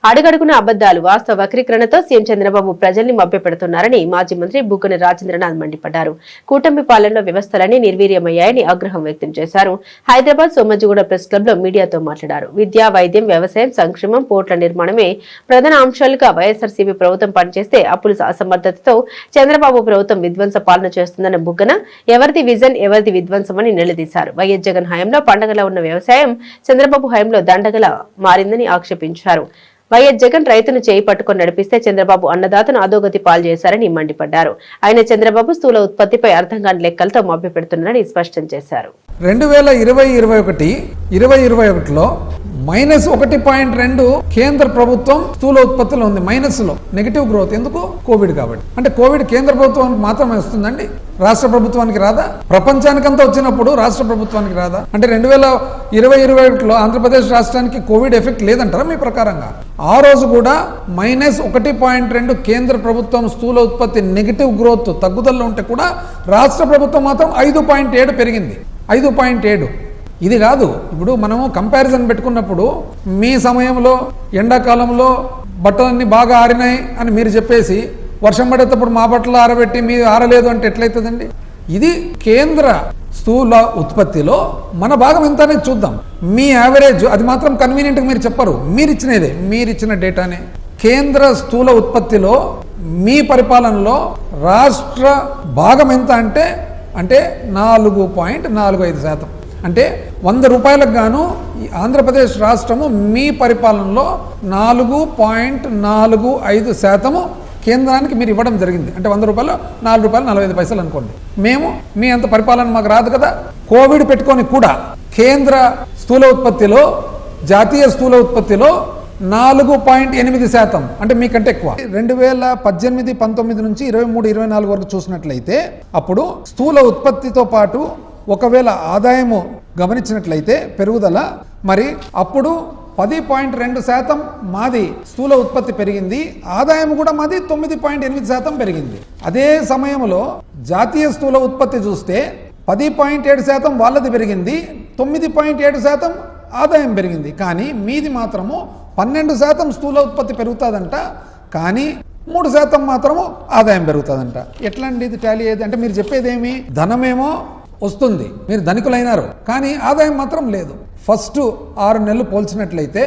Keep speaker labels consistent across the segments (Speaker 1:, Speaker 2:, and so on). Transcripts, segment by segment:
Speaker 1: అడుగడుగున అబద్దాలు వాస్తవ వక్రీకరణతో సీఎం చంద్రబాబు ప్రజల్ని మభ్యపెడుతున్నారని మాజీ మంత్రి బుగ్గన రాజేంద్రనాథ్ మండిపడ్డారు. కూటమి పాలనలో వ్యవస్థలన్నీ నిర్వీర్యమయ్యాయని ఆగ్రహం వ్యక్తం చేశారు. హైదరాబాద్ సోమాజిగూడ ప్రెస్ క్లబ్ లో మీడియాతో మాట్లాడారు. విద్య, వైద్యం, వ్యవసాయం, సంక్షేమం, పోర్టుల నిర్మాణమే ప్రధాన అంశాలుగా వైఎస్ఆర్సీపీ ప్రభుత్వం పనిచేస్తే అప్పుల అసమర్థతతో చంద్రబాబు ప్రభుత్వం విధ్వంస పాలన చేస్తుందన్న బుగ్గన ఎవరిది విజన్ ఎవరిది విధ్వంసమని నిలదీశారు. వైఎస్ జగన్ హయాంలో పండగలా ఉన్న వ్యవసాయం చంద్రబాబు హయాంలో దండగలా మారిందని ఆక్షేపించారు. వైఎస్ జగన్ రైతును చేయి పట్టుకొని నడిపిస్తే చంద్రబాబు అన్నదాతను అధోగతి పాలు చేశారని మండిపడ్డారు. ఆయన చంద్రబాబు స్థూల ఉత్పత్తిపై అర్థం కాని లెక్కలతో మభ్యపెడుతున్నారని స్పష్టం చేశారు.
Speaker 2: 2020-21లో -1.2 కేంద్ర ప్రభుత్వం స్థూల ఉత్పత్తిలో ఉంది. మైనస్ లో నెగిటివ్ గ్రోత్. ఎందుకు? కోవిడ్ కాబట్టి. అంటే కోవిడ్ కేంద్ర ప్రభుత్వానికి మాత్రమే వస్తుందండి, రాష్ట్ర ప్రభుత్వానికి రాదా? ప్రపంచానికంతా వచ్చినప్పుడు రాష్ట్ర ప్రభుత్వానికి రాదా? అంటే 2020-21లో ఆంధ్రప్రదేశ్ రాష్ట్రానికి కోవిడ్ ఎఫెక్ట్ లేదంటారా మీ ప్రకారంగా? ఆ రోజు కూడా -1.2 కేంద్ర ప్రభుత్వం స్థూల ఉత్పత్తి నెగిటివ్ గ్రోత్ తగ్గుదలలో ఉంటే కూడా రాష్ట్ర ప్రభుత్వం మాత్రం 5.7 పెరిగింది. 5.7. ఇది కాదు. ఇప్పుడు మనము కంపారిజన్ పెట్టుకున్నప్పుడు మీ సమయంలో ఎండాకాలంలో బట్టలన్నీ బాగా ఆరినాయి అని మీరు చెప్పేసి వర్షం పడేటప్పుడు మా బట్టలు ఆరబెట్టి మీరు ఆరలేదు అంటే ఎట్లయితుందండి? ఇది కేంద్ర స్థూల ఉత్పత్తిలో మన భాగం ఎంత అనేది చూద్దాం. మీ యావరేజ్ అది మాత్రం కన్వీనియంట్గా మీరు చెప్పరు. మీరిచ్చిన డేటానే. కేంద్ర స్థూల ఉత్పత్తిలో మీ పరిపాలనలో రాష్ట్ర భాగం ఎంత అంటే 4.45%. అంటే 100 రూపాయలకు గాను ఆంధ్రప్రదేశ్ రాష్ట్రము మీ పరిపాలనలో 4.45% కేంద్రానికి మీరు ఇవ్వడం జరిగింది. అంటే 100 రూపాయలు 4 రూపాయలు 45 పైసలు అనుకోండి. మేము మీ అంత పరిపాలన మాకు రాదు కదా. కోవిడ్ పెట్టుకొని కూడా కేంద్ర స్థూల ఉత్పత్తిలో, జాతీయ స్థూల ఉత్పత్తిలో 4.8%, అంటే మీకంటే ఎక్కువ. 2018, 19 నుంచి 23, 24 వరకు చూసినట్లయితే అప్పుడు స్థూల ఉత్పత్తితో పాటు ఒకవేళ ఆదాయము గమనించినట్లయితే పెరుగుదల, మరి అప్పుడు 10.2% మాది స్థూల ఉత్పత్తి పెరిగింది, ఆదాయం కూడా మాది 9.8% పెరిగింది. అదే సమయంలో జాతీయ స్థూల ఉత్పత్తి చూస్తే 10.7% వాళ్ళది పెరిగింది, 9.7% ఆదాయం పెరిగింది. కానీ మీది మాత్రము 12% స్థూల ఉత్పత్తి పెరుగుతుందంట, కానీ 3% మాత్రము ఆదాయం పెరుగుతుందంట. ఎట్లా అండి ఇది టాలీ అయ్యేది? అంటే మీరు చెప్పేదేమి? ధనమేమో వస్తుంది, మీరు ధనికులైనారు, కానీ ఆదాయం మాత్రం లేదు. ఫస్ట్ 6 నెలలు పోల్చినట్లయితే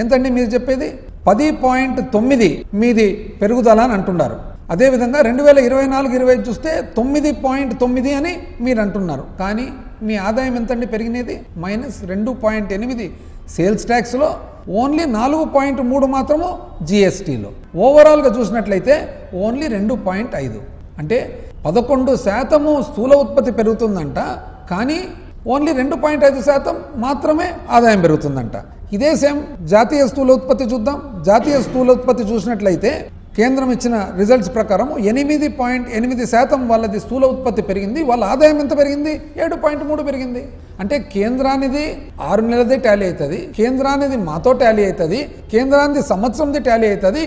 Speaker 2: ఎంతండి మీరు చెప్పేది? 10.9 మీది పెరుగుదల అని అంటున్నారు. అదేవిధంగా 2024-25 చూస్తే 9.9 అని మీరు అంటున్నారు, కానీ మీ ఆదాయం ఎంతండి పెరిగినది? -2.8. సేల్స్ ట్యాక్స్లో ఓన్లీ 4.3 మాత్రము జిఎస్టీలో. ఓవరాల్గా చూసినట్లయితే ఓన్లీ 2.5. అంటే 11% స్థూల ఉత్పత్తి పెరుగుతుందంట, కానీ ఓన్లీ 2.5% మాత్రమే ఆదాయం పెరుగుతుందంట. ఇదే సేమ్ జాతీయ స్థూల ఉత్పత్తి చూద్దాం. జాతీయ స్థూల ఉత్పత్తి చూసినట్లయితే కేంద్రం ఇచ్చిన రిజల్ట్స్ ప్రకారం 8.8% వాళ్ళది స్థూల ఉత్పత్తి పెరిగింది, వాళ్ళ ఆదాయం ఎంత పెరిగింది? 7.3 పెరిగింది. అంటే కేంద్రానిది 6 నెలలదే టాలీ అవుతుంది, కేంద్రానిది మాతో టాలీ అవుతుంది, కేంద్రానిది సంవత్సరంది టాలీ అవుతుంది.